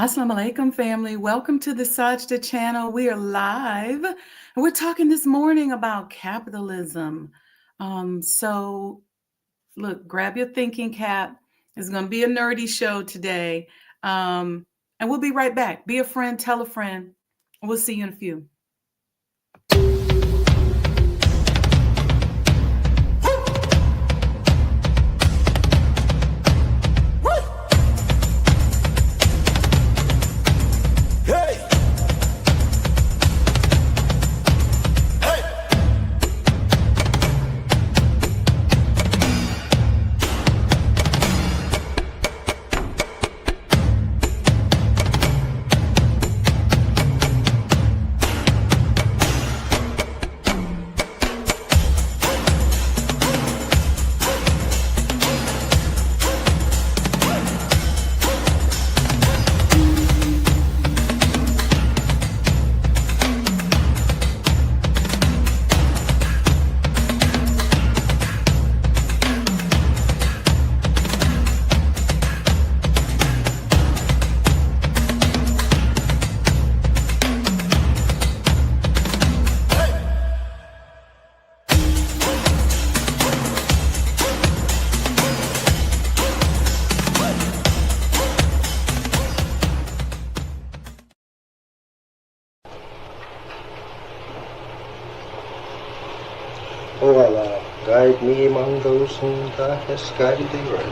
Assalamu alaikum, family. Welcome to the Sajdah channel. We are live and we're talking this morning about capitalism. So, look, grab your thinking cap. It's going to be a nerdy show today. And we'll be right back. Be a friend, tell a friend. We'll see you in a few. O Allah, guide me among those whom Thou hast guided aright,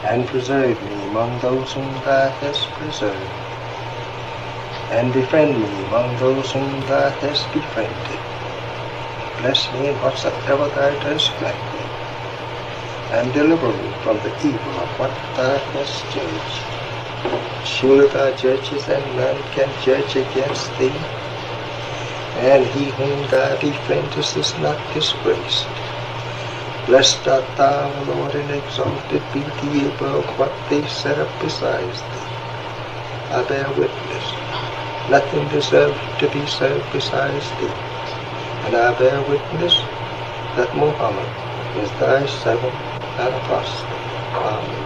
and preserve me among those whom Thou hast preserved, and befriend me among those whom Thou hast befriended. Bless me in whatsoever Thou dost grant me, and deliver me from the evil of what Thou hast judged. Surely Thou judgest, and none can judge against Thee, and he whom Thou befriendest is not disgraced. Blessed art Thou, O Lord, and exalted be Thee above what they set up besides Thee. I bear witness, nothing deserves to be served besides Thee, and I bear witness that Muhammad is Thy servant and apostle. Amen.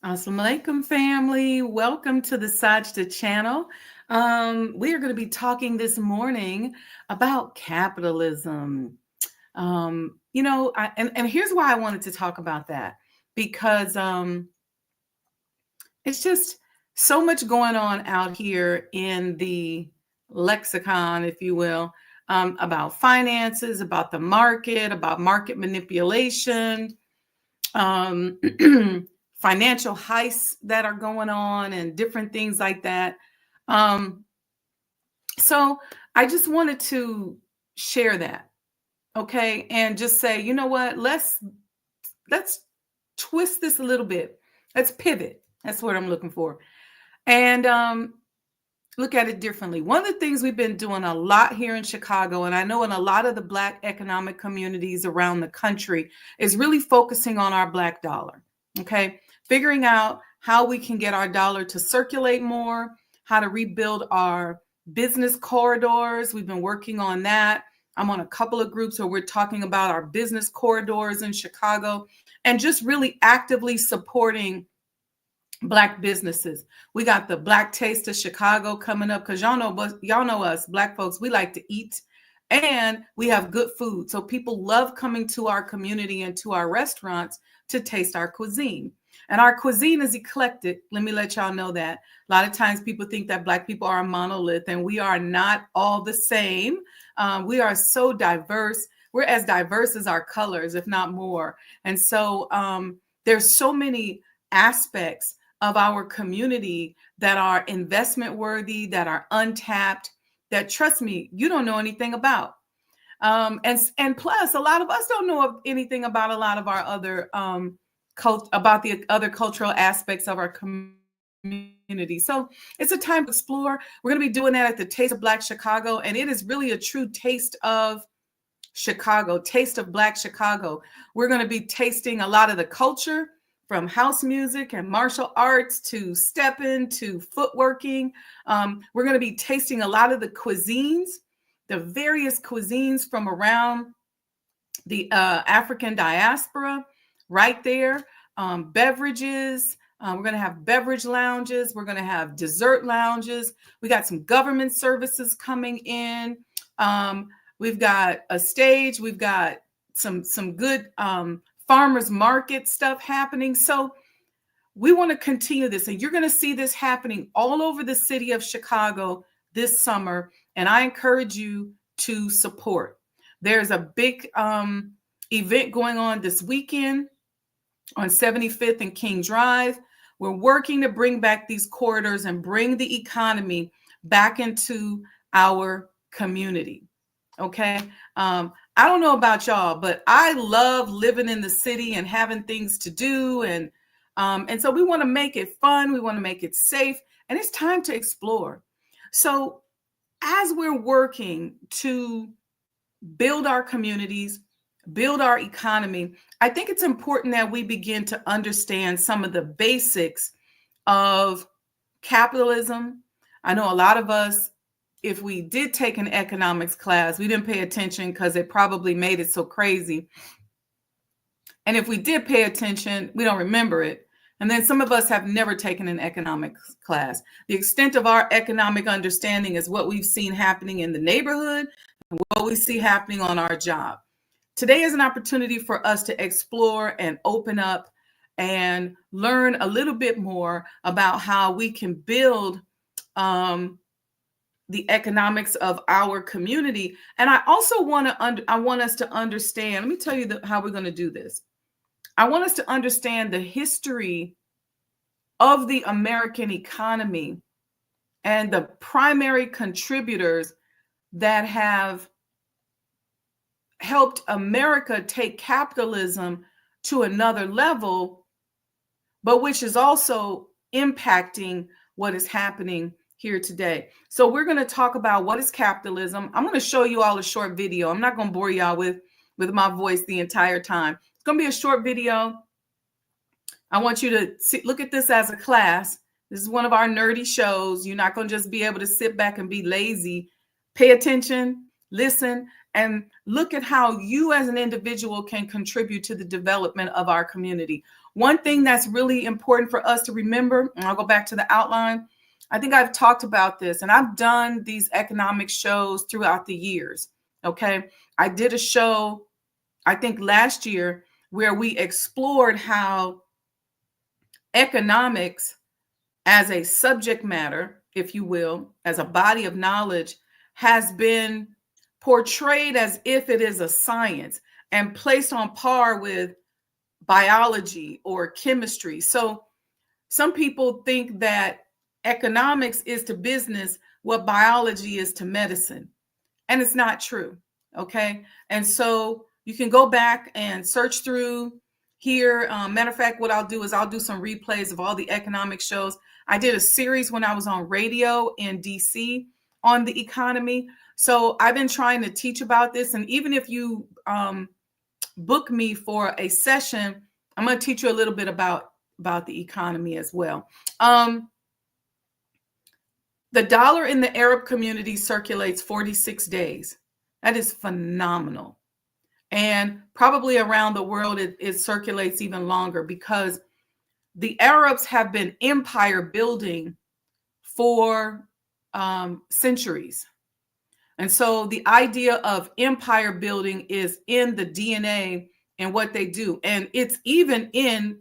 Assalamu alaikum, family. Welcome to the Sajdah channel. We are going to be talking this morning about capitalism. And here's why I wanted to talk about that, because it's just so much going on out here in the lexicon, if you will, about finances, about the market, about market manipulation. Financial heists that are going on and different things like that. So I just wanted to share that, okay? And just say, you know what, let's twist this a little bit. Let's pivot. That's what I'm looking for. And look at it differently. One of the things we've been doing a lot here in Chicago, and I know in a lot of the Black economic communities around the country, is really focusing on our Black dollar, okay? Figuring out how we can get our dollar to circulate more, how to rebuild our business corridors. We've been working on that. I'm on a couple of groups where we're talking about our business corridors in Chicago and just really actively supporting Black businesses. We got the Black Taste of Chicago coming up because y'all know us, Black folks, we like to eat. And we have good food. So people love coming to our community and to our restaurants to taste our cuisine. And our cuisine is eclectic. Let me let y'all know that. A lot of times people think that Black people are a monolith, and we are not all the same. We are so diverse. We're as diverse as our colors, if not more. And so there's so many aspects of our community that are investment worthy, that are untapped, that, trust me, you don't know anything about. And plus, a lot of us don't know anything about a lot of our other about the other cultural aspects of our community. So it's a time to explore. We're going to be doing that at the Taste of Black Chicago, and it is really a true taste of Chicago, taste of Black Chicago. We're going to be tasting a lot of the culture, from house music and martial arts to stepping to footworking. We're going to be tasting a lot of the cuisines, the various cuisines from around the African diaspora right there. Beverages. We're going to have beverage lounges. We're going to have dessert lounges. We got some government services coming in. We've got a stage. We've got some good farmers market stuff happening. So we want to continue this, and you're going to see this happening all over the city of Chicago this summer. And I encourage you to support. There's a big event going on this weekend on 75th and King Drive. We're working to bring back these corridors and bring the economy back into our community. Okay. I don't know about y'all, but I love living in the city and having things to do. And so we want to make it fun. We want to make it safe. And it's time to explore. So as we're working to build our communities, build our economy, I think it's important that we begin to understand some of the basics of capitalism. I know a lot of us, if we did take an economics class, we didn't pay attention because it probably made it so crazy. And if we did pay attention, we don't remember it. And then some of us have never taken an economics class. The extent of our economic understanding is what we've seen happening in the neighborhood and what we see happening on our job. Today is an opportunity for us to explore and open up and learn a little bit more about how we can build the economics of our community. And I also want us to understand, let me tell you how we're going to do this. I want us to understand the history of the American economy and the primary contributors that have helped America take capitalism to another level, but which is also impacting what is happening here today. So we're going to talk about what is capitalism. I'm going to show you all a short video. I'm not going to bore y'all with my voice the entire time. It's going to be a short video. I want you to look at this as a class. This is one of our nerdy shows. You're not going to just be able to sit back and be lazy. Pay attention, listen, and look at how you as an individual can contribute to the development of our community. One thing that's really important for us to remember, and I'll go back to the outline. I think I've talked about this, and I've done these economic shows throughout the years. Okay. I did a show, I think last year, where we explored how economics as a subject matter, if you will, as a body of knowledge, has been portrayed as if it is a science and placed on par with biology or chemistry. So some people think that economics is to business what biology is to medicine. And it's not true. Okay. And so you can go back and search through here. Matter of fact, what I'll do is I'll do some replays of all the economic shows. I did a series when I was on radio in DC on the economy. So I've been trying to teach about this. And even if you book me for a session, I'm going to teach you a little bit about the economy as well. The dollar in the Arab community circulates 46 days. That is phenomenal. And probably around the world, it circulates even longer because the Arabs have been empire building for centuries. And so the idea of empire building is in the DNA and what they do. And it's even in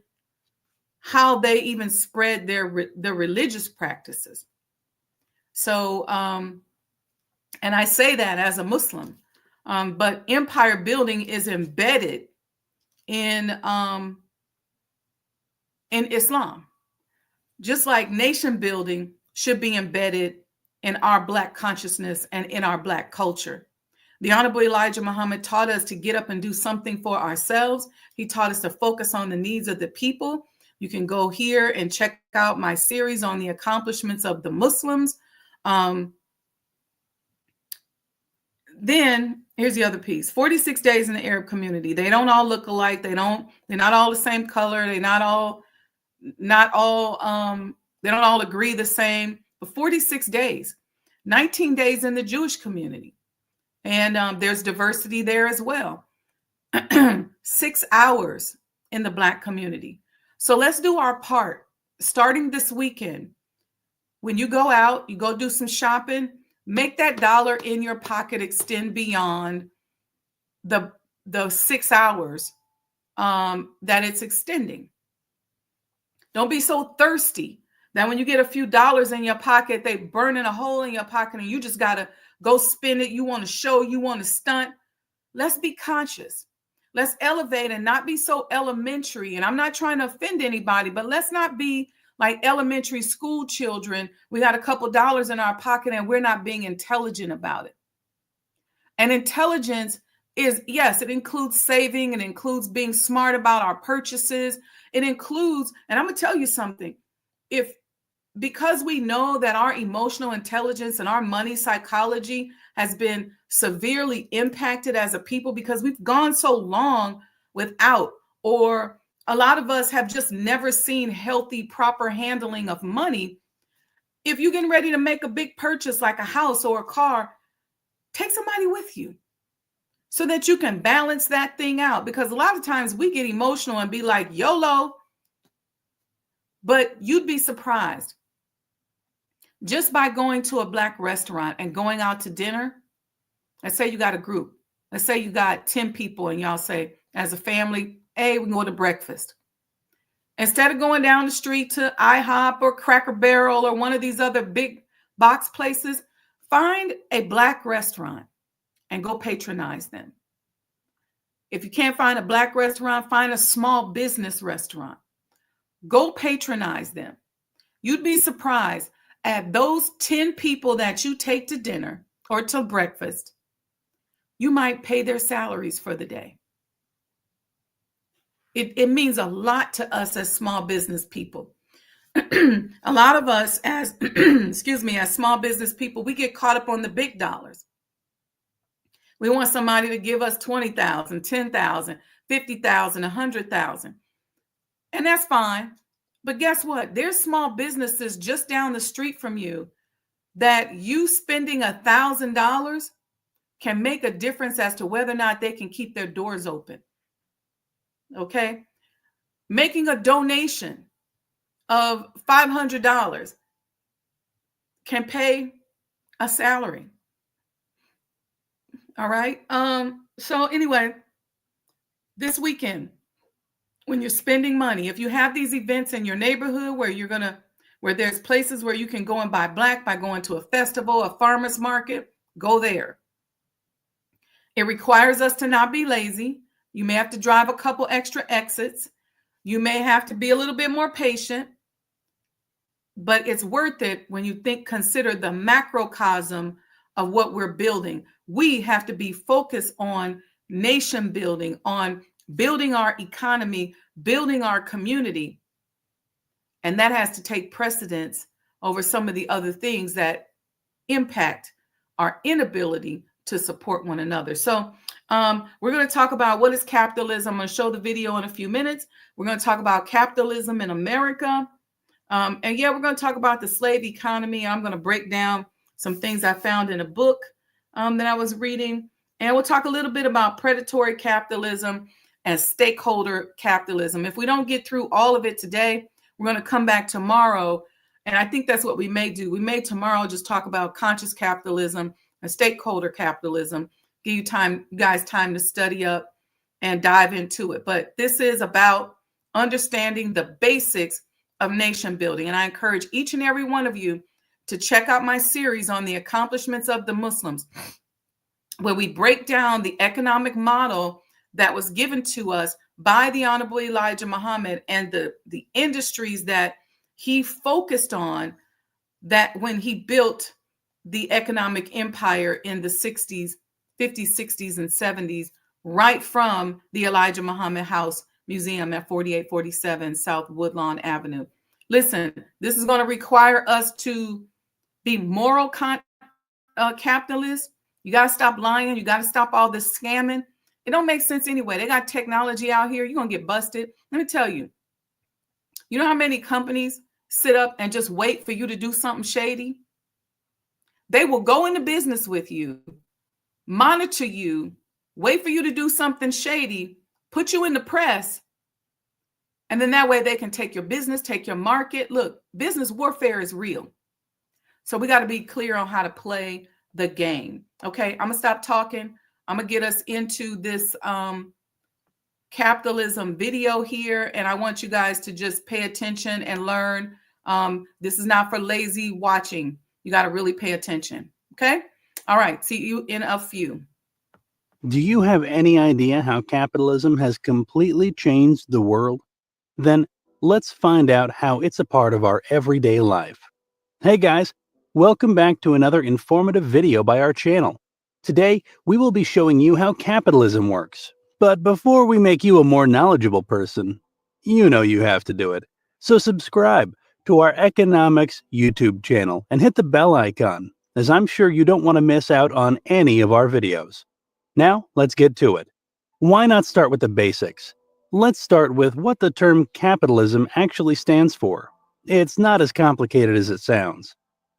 how they even spread their religious practices. So, and I say that as a Muslim, but empire building is embedded in Islam, just like nation building should be embedded in our Black consciousness and in our Black culture. The Honorable Elijah Muhammad taught us to get up and do something for ourselves. He taught us to focus on the needs of the people. You can go here and check out my series on the accomplishments of the Muslims. Then here's the other piece. 46 days in the Arab community. They don't all look alike. They're not all the same color. They don't all agree the same. But 46 days, 19 days in the Jewish community. And there's diversity there as well. 6 hours in the Black community. So let's do our part. Starting this weekend, when you go out, you go do some shopping, make that dollar in your pocket extend beyond the 6 hours that it's extending. Don't be so thirsty that when you get a few dollars in your pocket, they burning a hole in your pocket and you just got to go spend it. You want to show, you want to stunt. Let's be conscious. Let's elevate and not be so elementary. And I'm not trying to offend anybody, but let's not be like elementary school children. We got a couple dollars in our pocket and we're not being intelligent about it. And intelligence is, yes, it includes saving. It includes being smart about our purchases. It includes, and I'm going to tell you something, because we know that our emotional intelligence and our money psychology has been severely impacted as a people because we've gone so long without, or a lot of us have just never seen healthy, proper handling of money. If you're getting ready to make a big purchase like a house or a car, take somebody with you so that you can balance that thing out. Because a lot of times we get emotional and be like, YOLO. But you'd be surprised. Just by going to a Black restaurant and going out to dinner, let's say you got a group. Let's say you got 10 people and y'all say, as a family, hey, we can go to breakfast. Instead of going down the street to IHOP or Cracker Barrel or one of these other big box places, find a Black restaurant and go patronize them. If you can't find a Black restaurant, find a small business restaurant. Go patronize them. You'd be surprised at those 10 people that you take to dinner or to breakfast. You might pay their salaries for the day. It means a lot to us as small business people. A lot of us as, as small business people, we get caught up on the big dollars. We want somebody to give us 20,000, 10,000, 50,000, 100,000. And that's fine. But guess what? There's small businesses just down the street from you that you spending $1,000 can make a difference as to whether or not they can keep their doors open. Okay? Making a donation of $500 can pay a salary. All right? So anyway, this weekend, when you're spending money, if you have these events in your neighborhood where there's places where you can go and buy Black by going to a festival, a farmer's market, go there. It requires us to not be lazy. You may have to drive a couple extra exits. You may have to be a little bit more patient, but it's worth it when you consider the macrocosm of what we're building. We have to be focused on nation building, on building our economy, building our community. And that has to take precedence over some of the other things that impact our inability to support one another. So we're going to talk about what is capitalism. I'm going to show the video in a few minutes. We're going to talk about capitalism in America. We're going to talk about the slave economy. I'm going to break down some things I found in a book that I was reading. And we'll talk a little bit about predatory capitalism and stakeholder capitalism. If we don't get through all of it today, we're going to come back tomorrow. And I think that's what we may do. We may tomorrow just talk about conscious capitalism a stakeholder capitalism. Give you guys time to study up and dive into it. But this is about understanding the basics of nation building. And I encourage each and every one of you to check out my series on the accomplishments of the Muslims, where we break down the economic model that was given to us by the Honorable Elijah Muhammad and the industries that he focused on, that when he built the economic empire in the 60s, 50s, 60s, and 70s, right from the Elijah Muhammad House Museum at 4847 South Woodlawn Avenue. Listen, this is going to require us to be moral capitalists. You got to stop lying. You got to stop all this scamming. It don't make sense anyway. They got technology out here. You're going to get busted. Let me tell you, you know how many companies sit up and just wait for you to do something shady? They will go into business with you, monitor you, wait for you to do something shady, put you in the press, and then that way they can take your business, take your market. Look, business warfare is real. So we got to be clear on how to play the game. Okay, I'm going to stop talking. I'm going to get us into this capitalism video here, and I want you guys to just pay attention and learn. This is not for lazy watching. You got to really pay attention. Okay? All right. See you in a few. Do you have any idea how capitalism has completely changed the world? Then let's find out how it's a part of our everyday life. Hey guys, welcome back to another informative video by our channel. Today, we will be showing you how capitalism works. But before we make you a more knowledgeable person, you know you have to do it. So subscribe to our economics YouTube channel and hit the bell icon, as I'm sure you don't want to miss out on any of our videos. Now, let's get to it. Why not start with the basics? Let's start with what the term capitalism actually stands for. It's not as complicated as it sounds.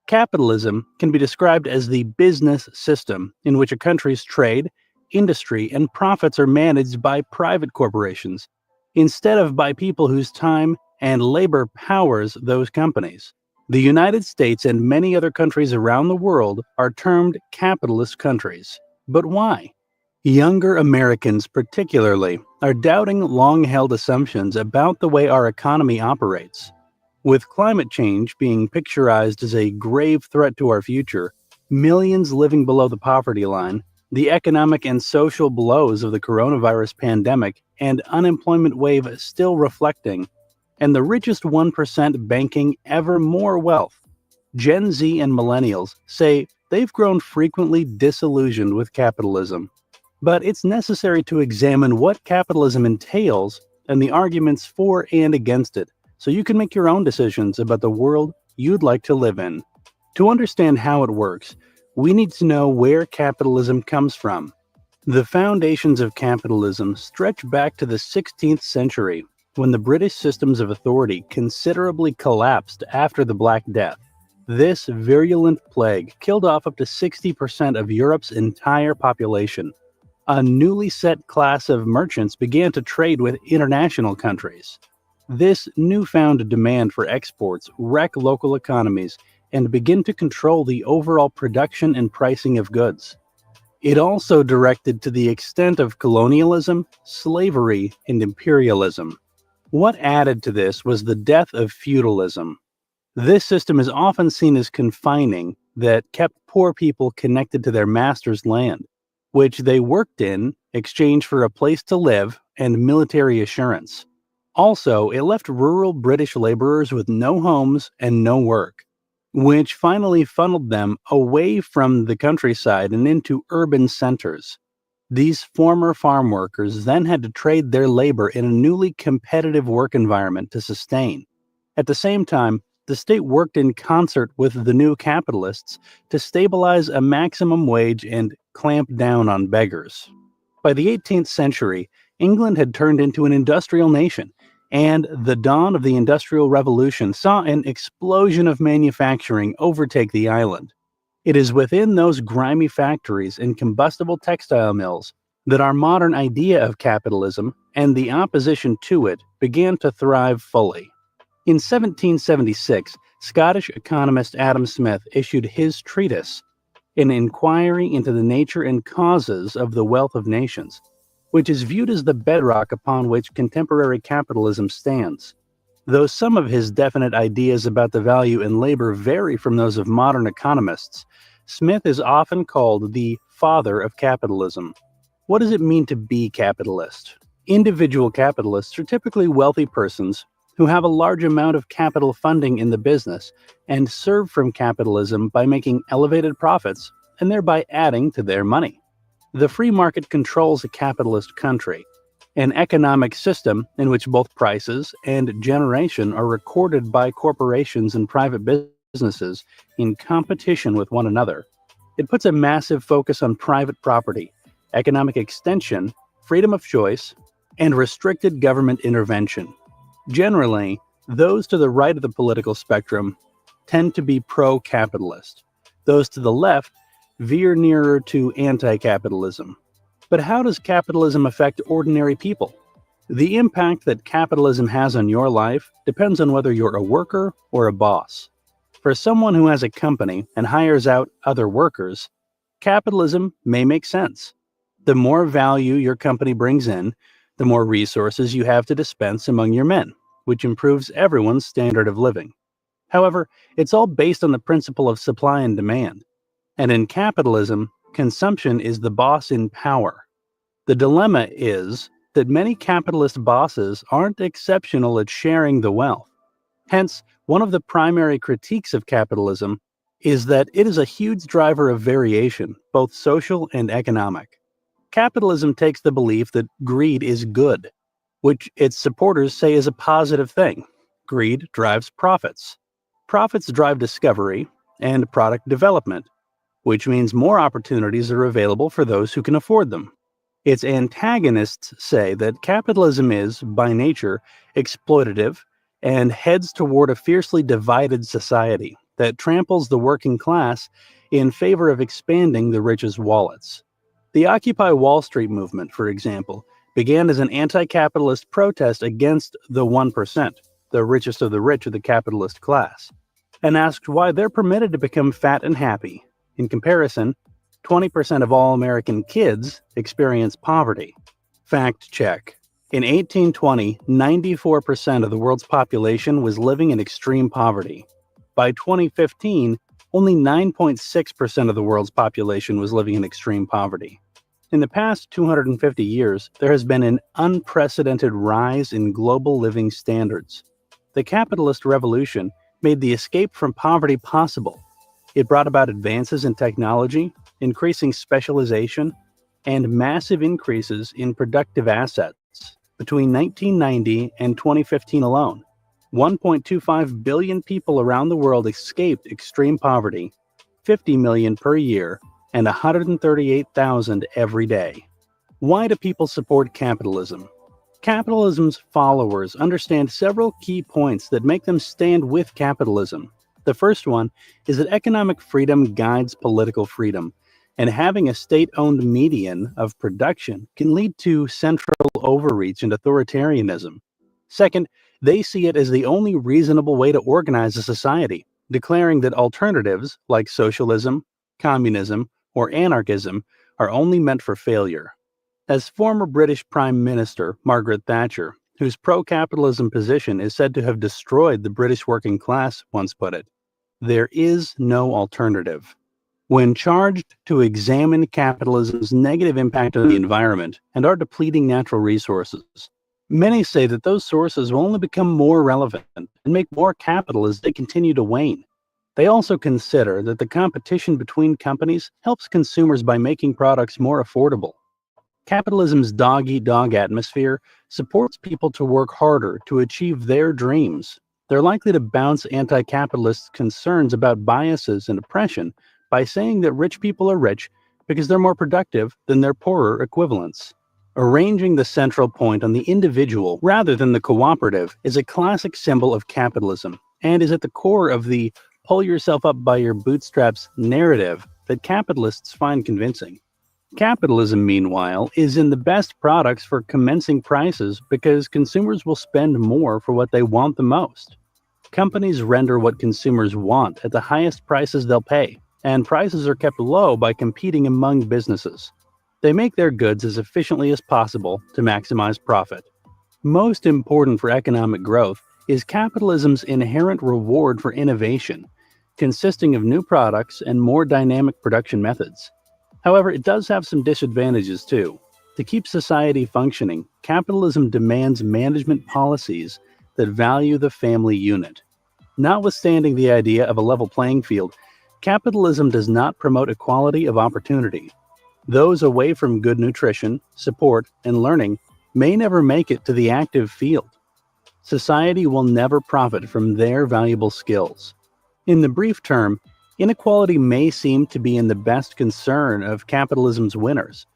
Capitalism can be described as the business system in which a country's trade, industry, and profits are managed by private corporations, instead of by people whose time and labor powers those companies. The United States and many other countries around the world are termed capitalist countries. But why? Younger Americans particularly are doubting long-held assumptions about the way our economy operates. With climate change being picturized as a grave threat to our future, millions living below the poverty line, the economic and social blows of the coronavirus pandemic and unemployment wave still reflecting, and the richest 1% banking ever more wealth, Gen Z and millennials say they've grown frequently disillusioned with capitalism. But it's necessary to examine what capitalism entails and the arguments for and against it, so you can make your own decisions about the world you'd like to live in. To understand how it works, we need to know where capitalism comes from. The foundations of capitalism stretch back to the 16th century, when the British systems of authority considerably collapsed after the Black Death. This virulent plague killed off up to 60% of Europe's entire population. A newly set class of merchants began to trade with international countries. This newfound demand for exports wreck local economies and begin to control the overall production and pricing of goods. It also directed to the extent of colonialism, slavery, and imperialism. What added to this was the death of feudalism. This system is often seen as confining, that kept poor people connected to their master's land, which they worked in exchange for a place to live and military assurance. Also, it left rural British laborers with no homes and no work, which finally funneled them away from the countryside and into urban centers. These former farm workers then had to trade their labor in a newly competitive work environment to sustain. At the same time, the state worked in concert with the new capitalists to stabilize a maximum wage and clamp down on beggars. By the 18th century, England had turned into an industrial nation, and the dawn of the Industrial Revolution saw an explosion of manufacturing overtake the island. It is within those grimy factories and combustible textile mills that our modern idea of capitalism and the opposition to it began to thrive fully. In 1776, Scottish economist Adam Smith issued his treatise, an inquiry into the nature and causes of the wealth of nations, which is viewed as the bedrock upon which contemporary capitalism stands. Though some of his definite ideas about the value in labor vary from those of modern economists, Smith is often called the father of capitalism. What does it mean to be capitalist? Individual capitalists are typically wealthy persons who have a large amount of capital funding in the business and serve from capitalism by making elevated profits and thereby adding to their money. The free market controls a capitalist country, an economic system in which both prices and generation are recorded by corporations and private businesses in competition with one another. It puts a massive focus on private property, economic extension, freedom of choice, and restricted government intervention. Generally, those to the right of the political spectrum tend to be pro-capitalist. Those to the left veer nearer to anti-capitalism. But how does capitalism affect ordinary people? The impact that capitalism has on your life depends on whether you're a worker or a boss. For someone who has a company and hires out other workers, capitalism may make sense. The more value your company brings in, the more resources you have to dispense among your men, which improves everyone's standard of living. However, it's all based on the principle of supply and demand. And in capitalism, consumption is the boss in power. The dilemma is that many capitalist bosses aren't exceptional at sharing the wealth. Hence, one of the primary critiques of capitalism is that it is a huge driver of variation, both social and economic. Capitalism takes the belief that greed is good, which its supporters say is a positive thing. Greed drives profits. Profits drive discovery and product development, which means more opportunities are available for those who can afford them. Its antagonists say that capitalism is, by nature, exploitative and heads toward a fiercely divided society that tramples the working class in favor of expanding the rich's wallets. The Occupy Wall Street movement, for example, began as an anti-capitalist protest against the 1%, the richest of the rich of the capitalist class, and asked why they're permitted to become fat and happy. In comparison, 20% of all American kids experience poverty. Fact check. In 1820, 94% of the world's population was living in extreme poverty. By 2015, only 9.6% of the world's population was living in extreme poverty. In the past 250 years, there has been an unprecedented rise in global living standards. The capitalist revolution made the escape from poverty possible. It brought about advances in technology, increasing specialization, and massive increases in productive assets. Between 1990 and 2015 alone, 1.25 billion people around the world escaped extreme poverty, 50 million per year, and 138,000 every day. Why do people support capitalism? Capitalism's followers understand several key points that make them stand with capitalism. The first one is that economic freedom guides political freedom, and having a state-owned median of production can lead to central overreach and authoritarianism. Second, they see it as the only reasonable way to organize a society, declaring that alternatives like socialism, communism, or anarchism are only meant for failure. As former British Prime Minister Margaret Thatcher, whose pro-capitalism position is said to have destroyed the British working class, once put it, there is no alternative. When charged to examine capitalism's negative impact on the environment and our depleting natural resources, many say that those sources will only become more relevant and make more capital as they continue to wane. They also consider that the competition between companies helps consumers by making products more affordable. Capitalism's dog-eat-dog atmosphere supports people to work harder to achieve their dreams. They're likely to bounce anti-capitalist concerns about biases and oppression by saying that rich people are rich because they're more productive than their poorer equivalents. Arranging the central point on the individual rather than the cooperative is a classic symbol of capitalism and is at the core of the pull yourself up by your bootstraps narrative that capitalists find convincing. Capitalism, meanwhile, is in the best products for commencing prices because consumers will spend more for what they want the most. Companies render what consumers want at the highest prices they'll pay, and prices are kept low by competing among businesses. They make their goods as efficiently as possible to maximize profit. Most important for economic growth is capitalism's inherent reward for innovation, consisting of new products and more dynamic production methods. However, it does have some disadvantages too. To keep society functioning, capitalism demands management policies that value the family unit. Notwithstanding the idea of a level playing field, capitalism does not promote equality of opportunity. Those away from good nutrition, support, and learning may never make it to the active field. Society will never profit from their valuable skills. In the brief term, inequality may seem to be in the best concern of capitalism's winners.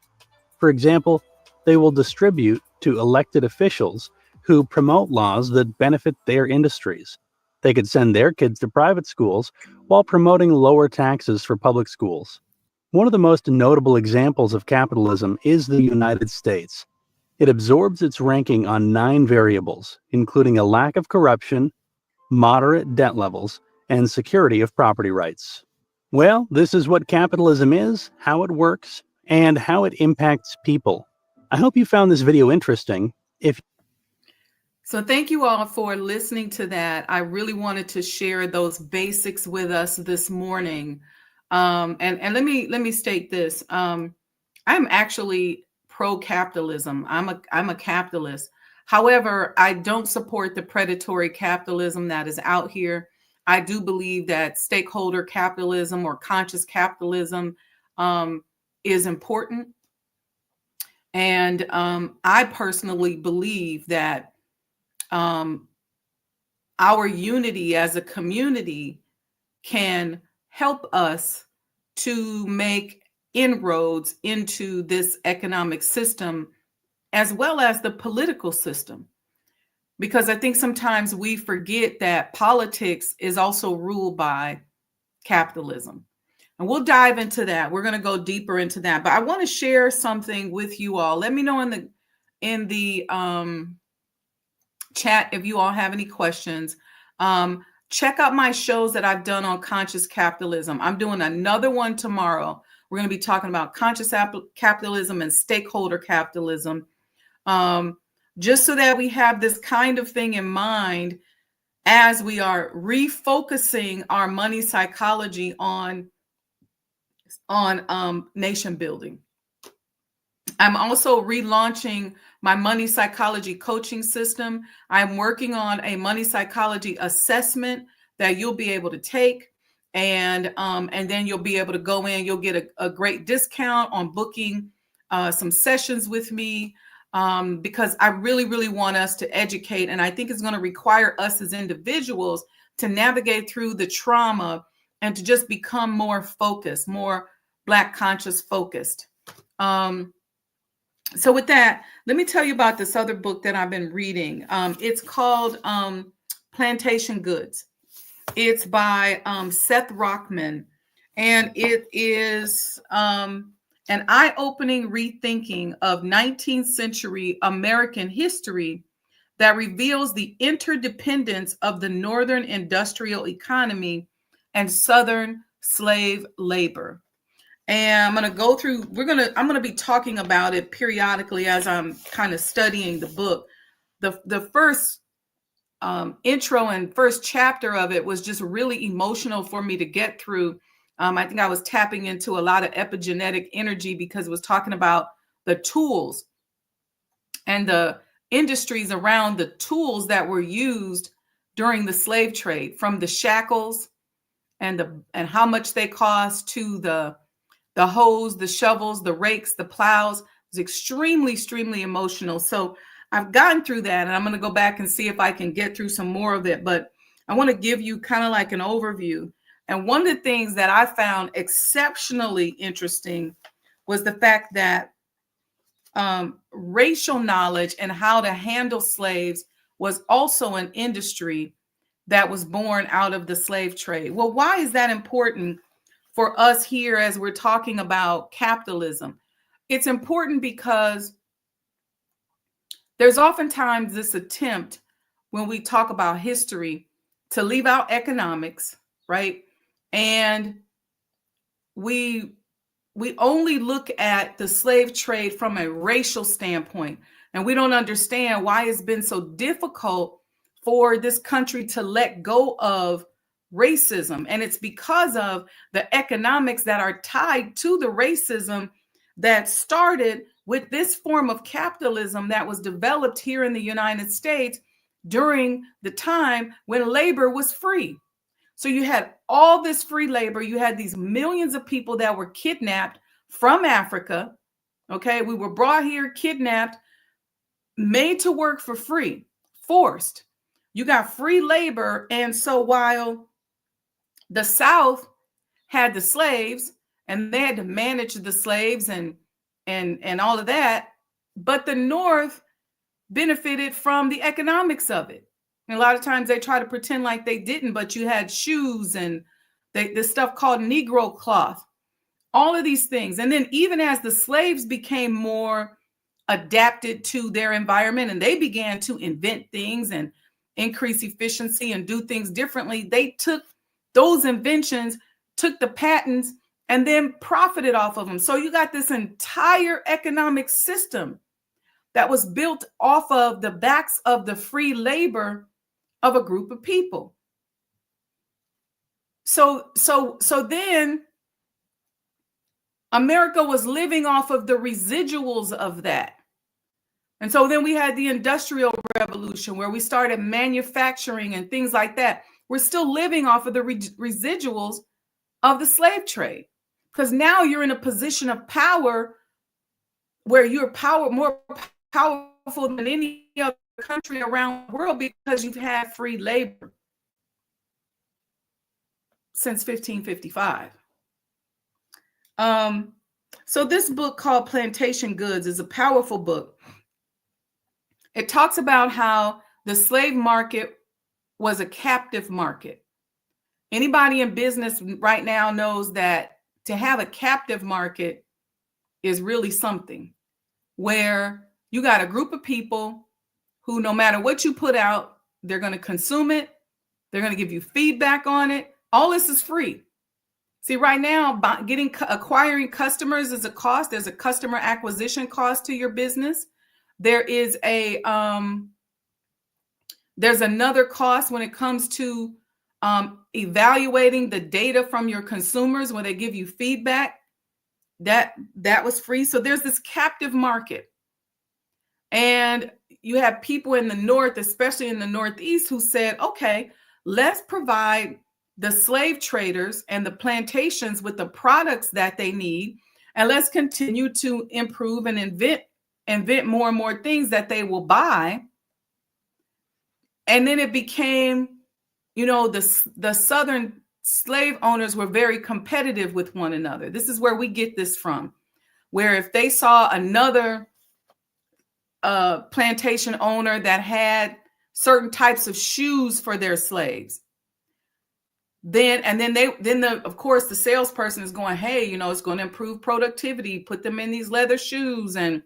For example, they will distribute to elected officials who promote laws that benefit their industries. They could send their kids to private schools while promoting lower taxes for public schools. One of the most notable examples of capitalism is the United States. It absorbs its ranking on 9 variables, including a lack of corruption, moderate debt levels, and security of property rights. Well, this is what capitalism is, how it works, and how it impacts people. I hope you found this video interesting. So thank you all for listening to that. I really wanted to share those basics with us this morning. And let me state this. I'm actually pro-capitalism. I'm a capitalist. However, I don't support the predatory capitalism that is out here. I do believe that stakeholder capitalism or conscious capitalism is important. And I personally believe that our unity as a community can help us to make inroads into this economic system as well as the political system. Because I think sometimes we forget that politics is also ruled by capitalism. And we'll dive into that. We're going to go deeper into that. But I want to share something with you all. Let me know in the chat if you all have any questions. Check out my shows that I've done on conscious capitalism. I'm doing another one tomorrow. We're going to be talking about conscious capitalism and stakeholder capitalism. Just so that we have this kind of thing in mind as we are refocusing our money psychology on nation building. I'm also relaunching my money psychology coaching system. I'm working on a money psychology assessment that you'll be able to take. And then you'll be able to go in. You'll get a great discount on booking some sessions with me because I really, really want us to educate. And I think it's going to require us as individuals to navigate through the trauma and to just become more focused, more Black conscious focused. So with that, let me tell you about this other book that I've been reading. It's called Plantation Goods. It's by Seth Rockman, and it is an eye-opening rethinking of 19th century American history that reveals the interdependence of the Northern industrial economy and Southern slave labor. And I'm going to go through, I'm going to be talking about it periodically as I'm kind of studying the book. The first intro and first chapter of it was just really emotional for me to get through. I think I was tapping into a lot of epigenetic energy because it was talking about the tools and the industries around the tools that were used during the slave trade, from the shackles and how much they cost to the hoes, the shovels, the rakes, the plows. It was extremely, extremely emotional. So I've gotten through that, and I'm going to go back and see if I can get through some more of it. But I want to give you kind of like an overview. And one of the things that I found exceptionally interesting was the fact that racial knowledge and how to handle slaves was also an industry that was born out of the slave trade. Well, why is that important for us here as we're talking about capitalism? It's important because there's oftentimes this attempt when we talk about history to leave out economics, right? And we only look at the slave trade from a racial standpoint, and we don't understand why it's been so difficult for this country to let go of racism. And it's because of the economics that are tied to the racism that started with this form of capitalism that was developed here in the United States during the time when labor was free. So you had all this free labor. You had these millions of people that were kidnapped from Africa. Okay, we were brought here, kidnapped, made to work for free, forced. You got free labor. And so while the South had the slaves and they had to manage the slaves and all of that, but the North benefited from the economics of it. And a lot of times they try to pretend like they didn't, but you had shoes and this stuff called Negro cloth, all of these things. And then even as the slaves became more adapted to their environment and they began to invent things and increase efficiency and do things differently, they took those inventions, took the patents, and then profited off of them. So you got this entire economic system that was built off of the backs of the free labor of a group of people. So then America was living off of the residuals of that. And so then we had the Industrial Revolution where we started manufacturing and things like that. We're still living off of the residuals of the slave trade, because now you're in a position of power where you're more powerful than any other country around the world because you've had free labor since 1555. So this book called Plantation Goods is a powerful book. It talks about how the slave market was a captive market. Anybody in business right now knows that to have a captive market is really something, where you got a group of people who, no matter what you put out, they're going to consume it. They're going to give you feedback on it. All this is free. See, right now, acquiring customers is a cost. There's a customer acquisition cost to your business. There is there's another cost when it comes to evaluating the data from your consumers when they give you feedback. That was free. So there's this captive market. And you have people in the North, especially in the Northeast, who said, okay, let's provide the slave traders and the plantations with the products that they need. And let's continue to improve and invent more and more things that they will buy. And then it became, the Southern slave owners were very competitive with one another. This is where we get this from, where if they saw another plantation owner that had certain types of shoes for their slaves, then of course the salesperson is going, hey, it's going to improve productivity, put them in these leather shoes. And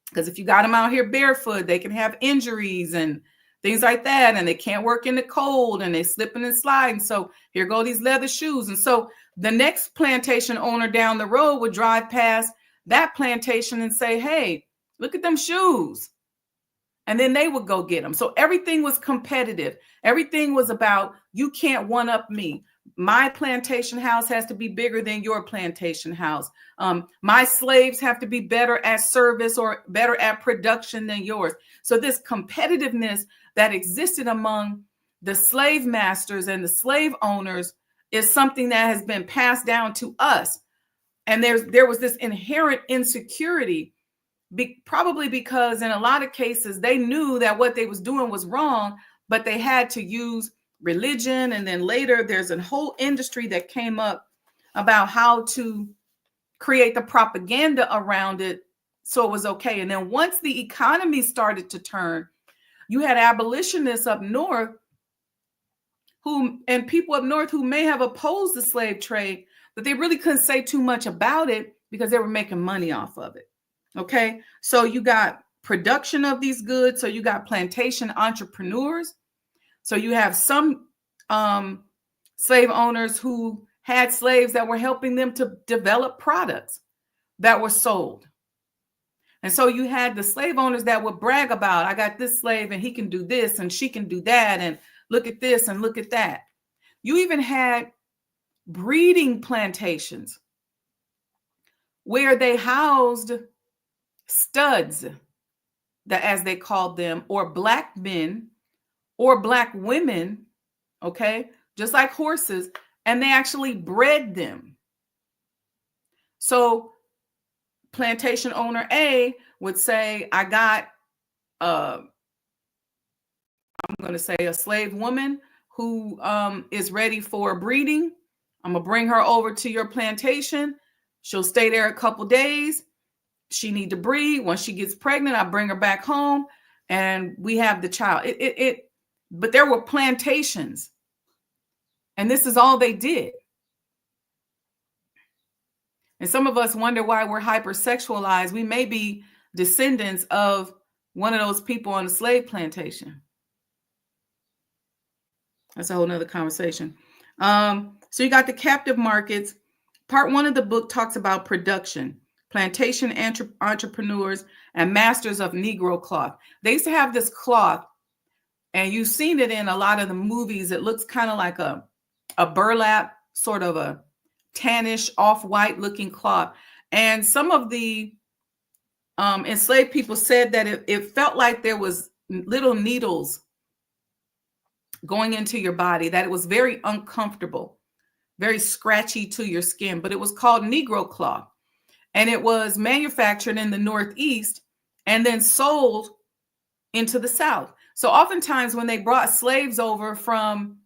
because if you got them out here barefoot, they can have injuries and things like that. And they can't work in the cold and they slipping and sliding. So here go these leather shoes. And so the next plantation owner down the road would drive past that plantation and say, hey, look at them shoes. And then they would go get them. So everything was competitive. Everything was about, you can't one up me. My plantation house has to be bigger than your plantation house. My slaves have to be better at service or better at production than yours. So this competitiveness that existed among the slave masters and the slave owners is something that has been passed down to us. And there was this inherent insecurity, probably because in a lot of cases, they knew that what they was doing was wrong, but they had to use religion. And then later there's a whole industry that came up about how to create the propaganda around it so it was okay. And then once the economy started to turn, you had abolitionists up north and people up north who may have opposed the slave trade, but they really couldn't say too much about it because they were making money off of it. Okay, so you got production of these goods. So you got plantation entrepreneurs. So you have some slave owners who had slaves that were helping them to develop products that were sold. And so you had the slave owners that would brag about, I got this slave and he can do this and she can do that. And look at this and look at that. You even had breeding plantations where they housed studs, that as they called them, or black men or black women, okay, just like horses, and they actually bred them. So plantation owner A would say, I got, I'm going to say a slave woman who is ready for breeding. I'm going to bring her over to your plantation. She'll stay there a couple days. She need to breed. Once she gets pregnant, I bring her back home and we have the child. But there were plantations, and this is all they did. And some of us wonder why we're hypersexualized. We may be descendants of one of those people on the slave plantation. That's a whole nother conversation. So you got the captive markets. Part 1 of the book talks about production, plantation entrepreneurs, and masters of Negro cloth. They used to have this cloth, and you've seen it in a lot of the movies. It looks kind of like a burlap, sort of a tannish, off-white looking cloth. And some of the enslaved people said that it felt like there was little needles going into your body, that it was very uncomfortable, very scratchy to your skin, but it was called Negro cloth. And it was manufactured in the Northeast and then sold into the South. So oftentimes when they brought slaves over from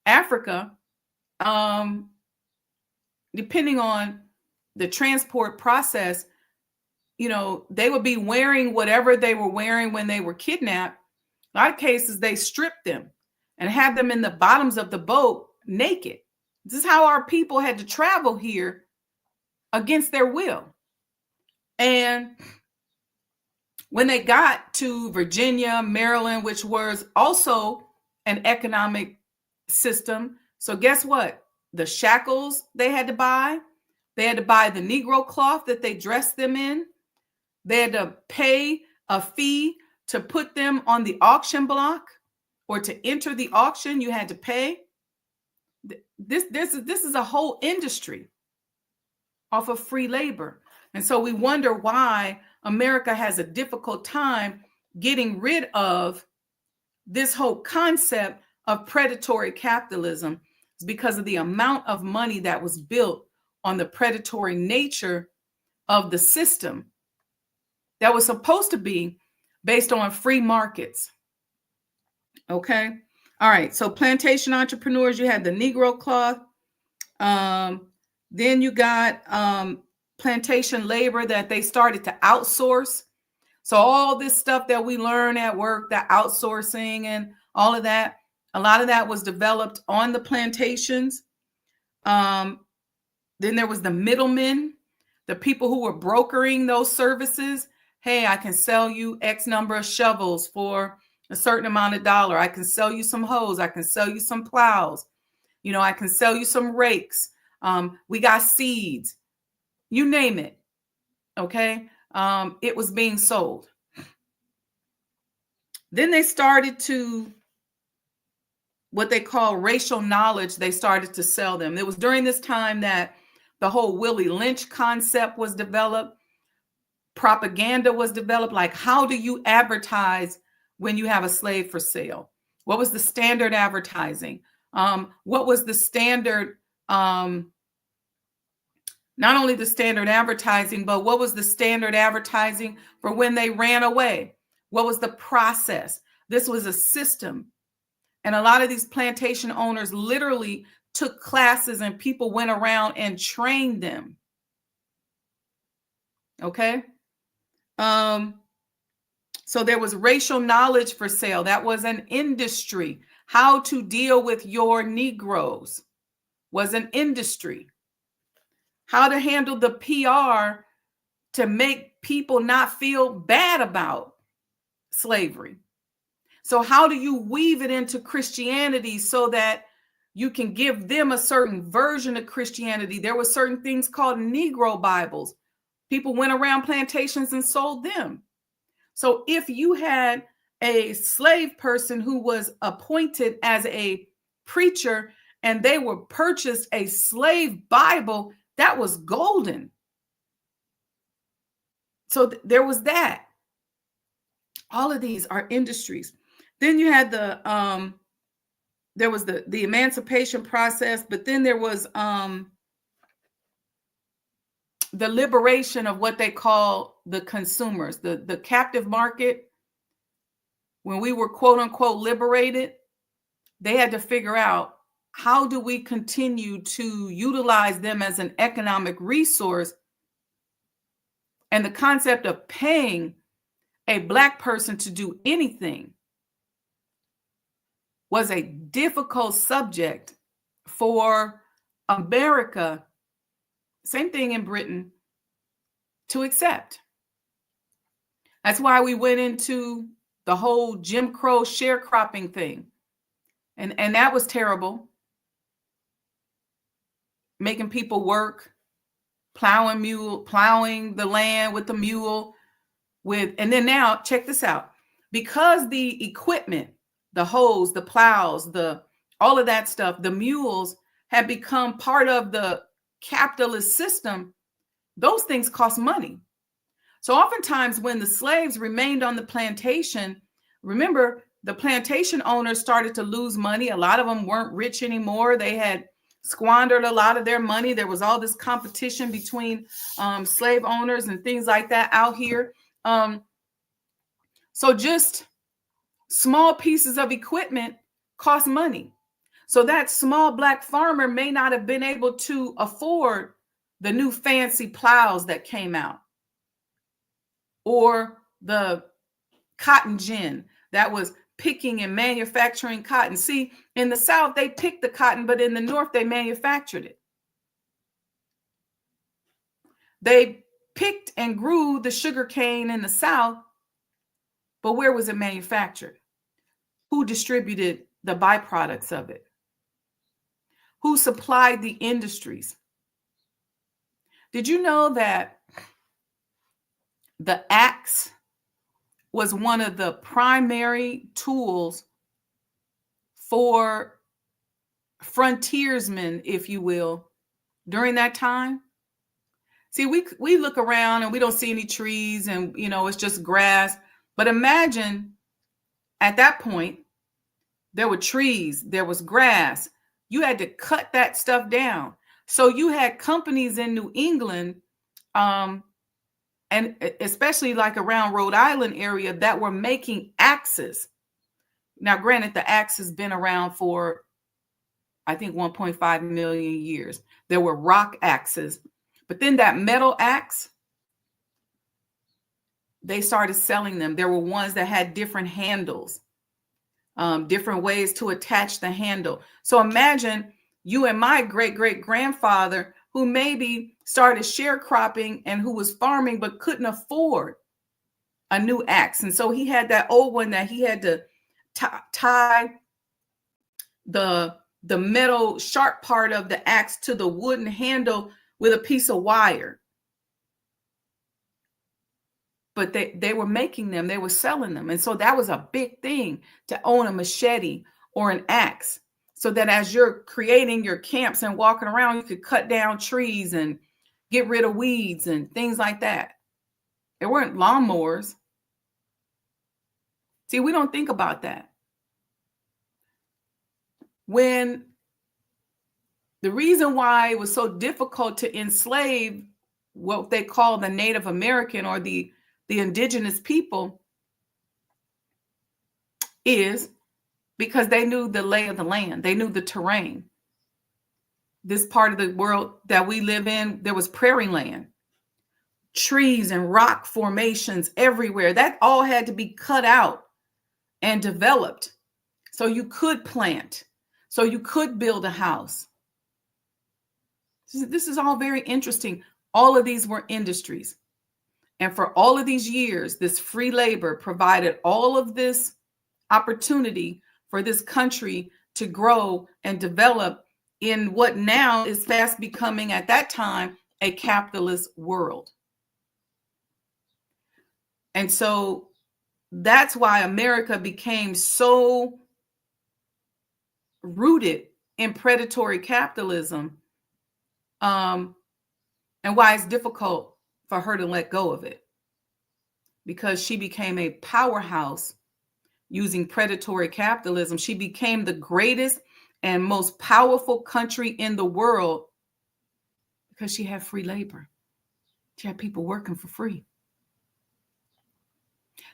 Africa, depending on the transport process, you know, they would be wearing whatever they were wearing when they were kidnapped. In a lot of cases, they stripped them and had them in the bottoms of the boat naked. This is how our people had to travel here against their will. And when they got to Virginia, Maryland, which was also an economic system, so guess what? The shackles they had to buy the Negro cloth that they dressed them in. They had to pay a fee to put them on the auction block, or to enter the auction, you had to pay. This is a whole industry off of free labor. And so we wonder why America has a difficult time getting rid of this whole concept of predatory capitalism. It's because of the amount of money that was built on the predatory nature of the system that was supposed to be based on free markets. Okay. All right. So plantation entrepreneurs, you had the Negro cloth. Then you got plantation labor that they started to outsource. So all this stuff that we learn at work, the outsourcing and all of that, a lot of that was developed on the plantations. Then there was the middlemen, the people who were brokering those services. Hey, I can sell you X number of shovels for a certain amount of dollar. I can sell you some hoes. I can sell you some plows. You know, I can sell you some rakes. We got seeds. You name it. Okay. It was being sold. Then they started to, what they call racial knowledge, they started to sell them. It was during this time that the whole Willie Lynch concept was developed. Propaganda was developed. Like, how do you advertise when you have a slave for sale? What was the standard advertising? What was the standard, not only the standard advertising, but what was the standard advertising for when they ran away? What was the process? This was a system. And a lot of these plantation owners literally took classes and people went around and trained them. Okay. So there was racial knowledge for sale. That was an industry. How to deal with your Negroes was an industry. How to handle the PR to make people not feel bad about slavery. So how do you weave it into Christianity so that you can give them a certain version of Christianity. There were certain things called Negro Bibles. People went around plantations and sold them. So if you had a slave person who was appointed as a preacher and they were purchased a slave Bible, that was golden. So there was that. All of these are industries. Then you had there was the emancipation process, but then there was the liberation of what they call the consumers, the captive market. When we were quote unquote liberated, they had to figure out, how do we continue to utilize them as an economic resource? And the concept of paying a Black person to do anything was a difficult subject for America, same thing in Britain, to accept. That's why we went into the whole Jim Crow sharecropping thing. And that was terrible. Making people work, plowing the land with the mule, and then now check this out. Because the equipment, the hoes, the plows, all of that stuff, the mules have become part of the capitalist system, those things cost money. So oftentimes when the slaves remained on the plantation, remember, the plantation owners started to lose money. A lot of them weren't rich anymore. They had squandered a lot of their money. There was all this competition between slave owners and things like that out here. So just small pieces of equipment cost money. So that small Black farmer may not have been able to afford the new fancy plows that came out, or the cotton gin that was picking and manufacturing cotton. See, in the South, they picked the cotton, but in the North, they manufactured it. They picked and grew the sugar cane in the South, but where was it manufactured? Who distributed the byproducts of it? Who supplied the industries? Did you know that the axe was one of the primary tools for frontiersmen, if you will, during that time? See, we look around and we don't see any trees, and it's just grass. But imagine at that point, there were trees, there was grass. You had to cut that stuff down. So you had companies in New England, and especially like around Rhode Island area, that were making axes. Now, granted, the axe has been around for, I think, 1.5 million years. There were rock axes, but then that metal axe, they started selling them. There were ones that had different handles, different ways to attach the handle. So imagine you and my great-great-grandfather, who maybe started sharecropping and who was farming but couldn't afford a new axe. And so he had that old one that he had to tie the metal sharp part of the axe to the wooden handle with a piece of wire. But they were making them, they were selling them. And so that was a big thing, to own a machete or an axe, so that as you're creating your camps and walking around, you could cut down trees and get rid of weeds and things like that. There weren't lawnmowers. See, we don't think about that. When the reason why it was so difficult to enslave what they call the Native American or the indigenous people is because they knew the lay of the land. They knew the terrain. This part of the world that we live in, there was prairie land, trees and rock formations everywhere. That all had to be cut out and developed so you could plant, so you could build a house. This is all very interesting. All of these were industries. And for all of these years, this free labor provided all of this opportunity for this country to grow and develop in what now is fast becoming, at that time, a capitalist world. And so that's why America became so rooted in predatory capitalism, and why it's difficult for her to let go of it, because she became a powerhouse using predatory capitalism. She became the greatest and most powerful country in the world because she had free labor. She had people working for free.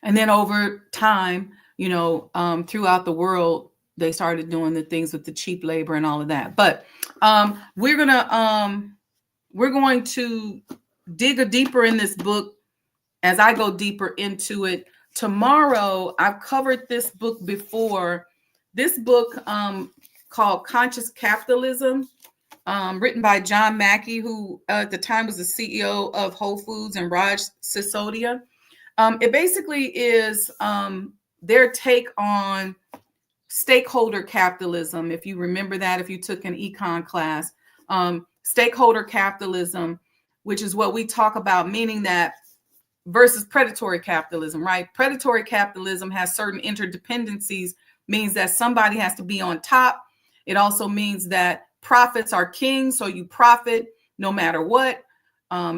And then over time, throughout the world, they started doing the things with the cheap labor and all of that. But we're going to dig deeper in this book as I go deeper into it. Tomorrow, I've covered this book before. This book called Conscious Capitalism, written by John Mackey, who at the time was the CEO of Whole Foods, and Raj Sisodia. It basically is their take on stakeholder capitalism. If you remember that, if you took an econ class, stakeholder capitalism, which is what we talk about, meaning that versus predatory capitalism, right? Predatory capitalism has certain interdependencies, means that somebody has to be on top. It also means that profits are king, so you profit no matter what,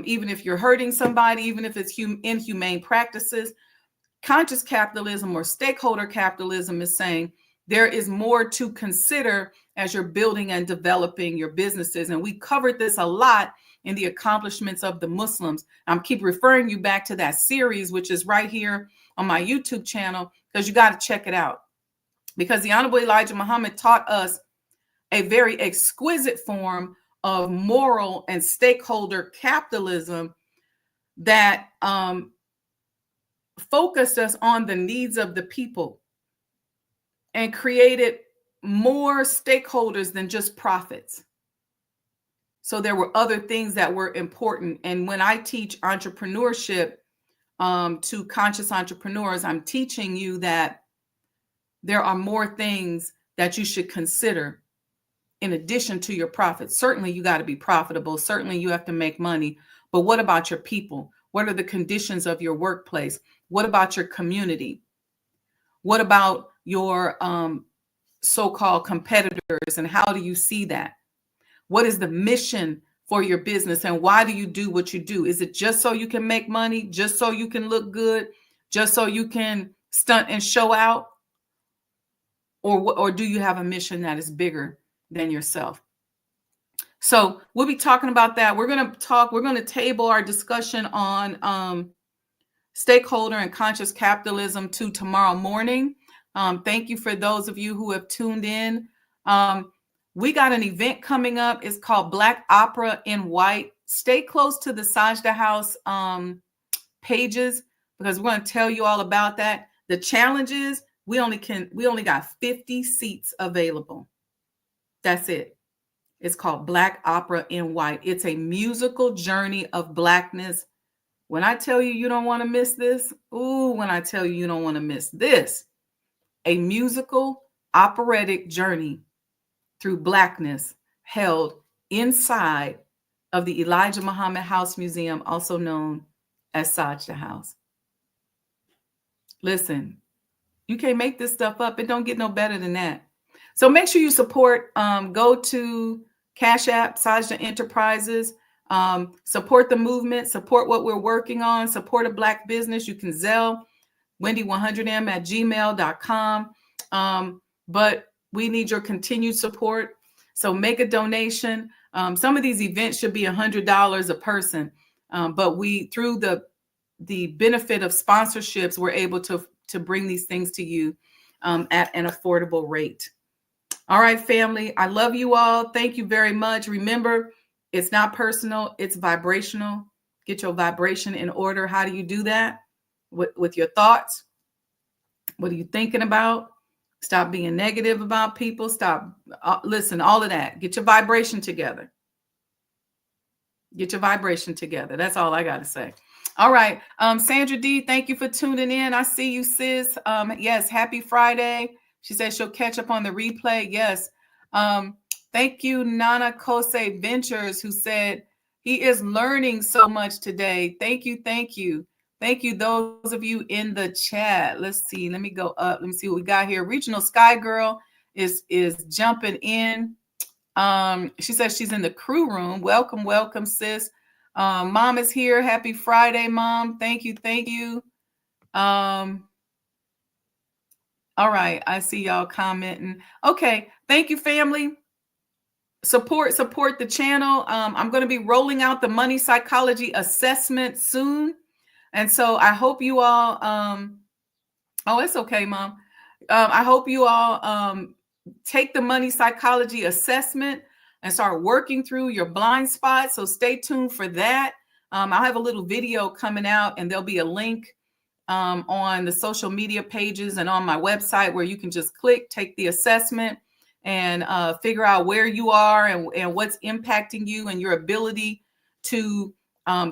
even if you're hurting somebody, even if it's inhumane practices. Conscious capitalism or stakeholder capitalism is saying there is more to consider as you're building and developing your businesses. And we covered this a lot in the accomplishments of the Muslims. I'm keep referring you back to that series, which is right here on my YouTube channel, because you got to check it out. Because the Honorable Elijah Muhammad taught us a very exquisite form of moral and stakeholder capitalism that focused us on the needs of the people and created more stakeholders than just profits. So there were other things that were important. And when I teach entrepreneurship to conscious entrepreneurs, I'm teaching you that there are more things that you should consider in addition to your profits. Certainly, you got to be profitable. Certainly, you have to make money. But what about your people? What are the conditions of your workplace? What about your community? What about your so-called competitors, and how do you see that? What is the mission for your business, and why do you do what you do? Is it just so you can make money, just so you can look good, just so you can stunt and show out? Or do you have a mission that is bigger than yourself? So we'll be talking about that. We're going to table our discussion on stakeholder and conscious capitalism to tomorrow morning. Thank you for those of you who have tuned in. We got an event coming up. It's called Black Opera in White. Stay close to the Sajdah House pages, because we're going to tell you all about that. The challenge is we only got 50 seats available. That's it. It's called Black Opera in White. It's a musical journey of Blackness. When I tell you you don't want to miss this, when I tell you don't want to miss this, a musical operatic journey through Blackness held inside of the Elijah Muhammad House Museum, also known as Sajdah House. Listen, you can't make this stuff up. It don't get no better than that. So make sure you support. Go to Cash App, Sajdah Enterprises. Support the movement. Support what we're working on. Support a Black business. You can Zelle Wendy100m@gmail.com. But we need your continued support. So make a donation. Some of these events should be $100 a person. But we, through the benefit of sponsorships, we're able to bring these things to you at an affordable rate. All right, family. I love you all. Thank you very much. Remember, it's not personal. It's vibrational. Get your vibration in order. How do you do that? With your thoughts. What are you thinking about? Stop being negative about people. Stop. Listen, all of that. Get your vibration together. Get your vibration together. That's all I got to say. All right. Sandra D, thank you for tuning in. I see you, sis. Yes, happy Friday. She says she'll catch up on the replay. Yes. Thank you, Nana Kose Ventures, who said he is learning so much today. Thank you. Thank you. Thank you, those of you in the chat. Let's see. Let me go up. Let me see what we got here. Regional Sky Girl is jumping in. She says she's in the crew room. Welcome, welcome, sis. Mom is here. Happy Friday, Mom. Thank you. Thank you. All right. I see y'all commenting. Okay. Thank you, family. Support the channel. I'm going to be rolling out the money psychology assessment soon. And so I hope you all, oh, it's okay, Mom. I hope you all take the money psychology assessment and start working through your blind spots. So stay tuned for that. I'll have a little video coming out, and there'll be a link on the social media pages and on my website where you can just click, take the assessment, and figure out where you are and what's impacting you and your ability to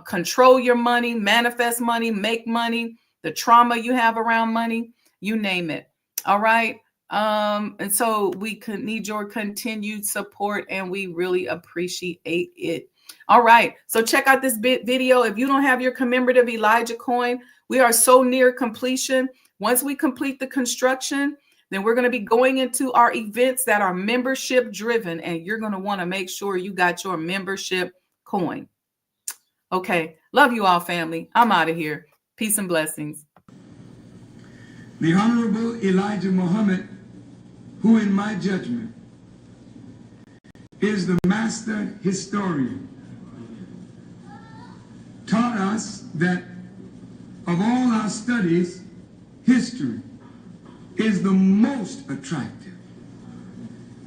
control your money, manifest money, make money, the trauma you have around money, you name it. All right. And so we need your continued support, and we really appreciate it. All right. So check out this video. If you don't have your commemorative Elijah coin, we are so near completion. Once we complete the construction, then we're going to be going into our events that are membership driven, and you're going to want to make sure you got your membership coin. Okay. Love you all, family. I'm out of here. Peace and blessings. The Honorable Elijah Muhammad, who in my judgment is the master historian, taught us that of all our studies, history is the most attractive,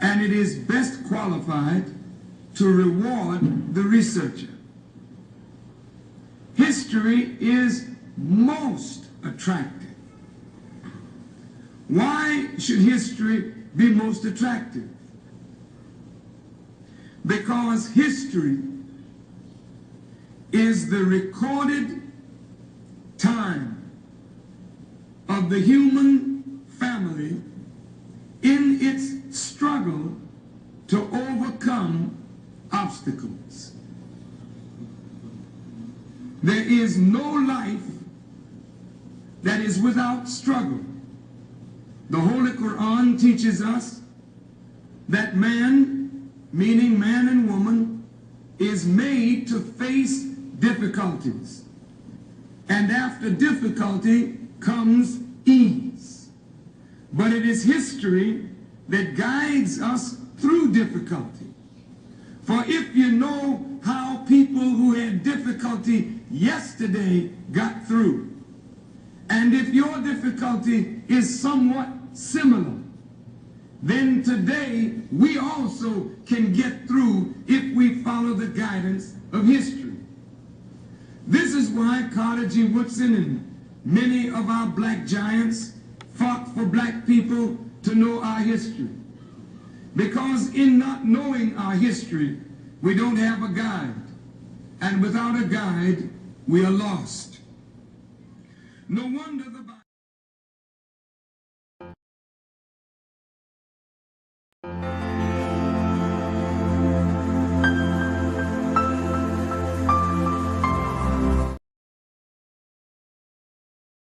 and it is best qualified to reward the researcher. History is most attractive. Why should history be most attractive? Because history is the recorded time of the human family in its struggle to overcome obstacles. There is no life that is without struggle. The Holy Quran teaches us that man, meaning man and woman, is made to face difficulties. And after difficulty comes ease. But it is history that guides us through difficulty. For if you know how people who had difficulty yesterday got through, and if your difficulty is somewhat similar, then today we also can get through if we follow the guidance of history. This is why Carter G. Woodson and many of our black giants fought for black people to know our history. Because in not knowing our history, we don't have a guide. And without a guide, we are lost. No wonder the Bible